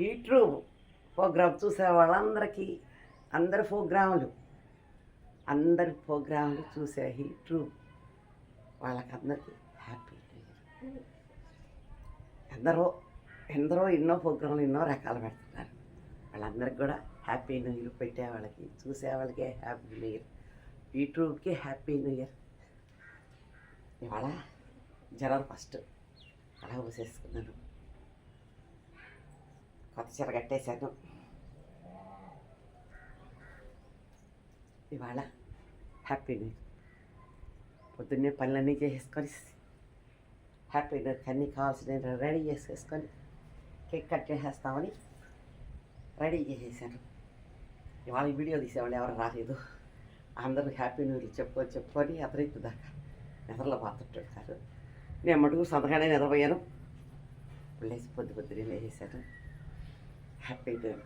YouTube programme చూసే వాళ్ళందరికీ అందరి ప్రోగ్రాములు చూసే యూట్యూబ్ వాళ్ళకందరికీ హ్యాపీ న్యూ ఇయర్. ఎందరో ఎన్నో ప్రోగ్రాంలు ఎన్నో రకాలు పెడుతున్నారు. వాళ్ళందరికీ కూడా హ్యాపీ న్యూ ఇయర్. పెట్టే వాళ్ళకి చూసే వాళ్ళకే హ్యాపీ న్యూ ఇయర్, యూట్యూబ్కి హ్యాపీ న్యూ ఇయర్. ఇవాళ జనవరి 1 అలా ఊసేసుకున్నాను. కొత్త చీర కట్టేశాను. ఇవాళ హ్యాపీ న్యూ ఇయర్. పొద్దున్నే పనులన్నీ చేసేసుకొని హ్యాపీ న్యూ ఇయర్ అన్నీ కావాల్సిన రెడీ చేసేసుకొని కేక్ కట్ చేసేస్తామని రెడీ చేసేసాను. ఇవాళ ఈ వీడియో తీసేవాళ్ళు ఎవరు రాలేదు. అందరూ హ్యాపీ న్యూ ఇయర్ చెప్పుకొని అతరైతే దాకా నిద్రలో పాతుంటారు. నేను మటుకు సొంతగానే నిద్రపోయాను. లేచి పొద్దున్నే లేచేసాను. Happy new year.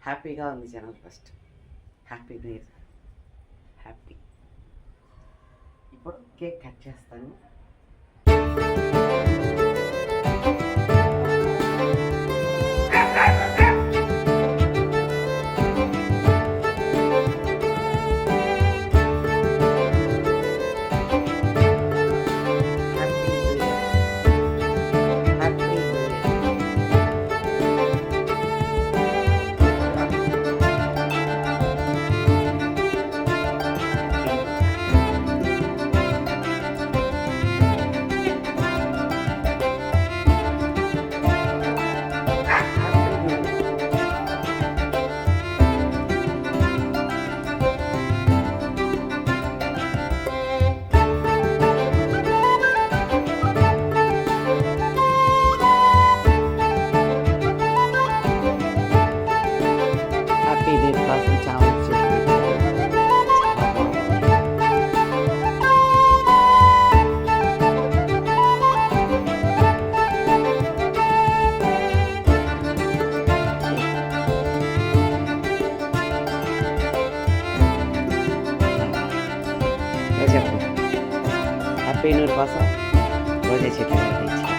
హ్యాపీగా ఉంది జనవరి 1. Happy new year. హ్యాపీ. ఇప్పుడు కేక్ కట్ చేస్తాను. చెప్పు హ్యాపీ న్యూ ఇయర్ కోసం రోజే చెట్లు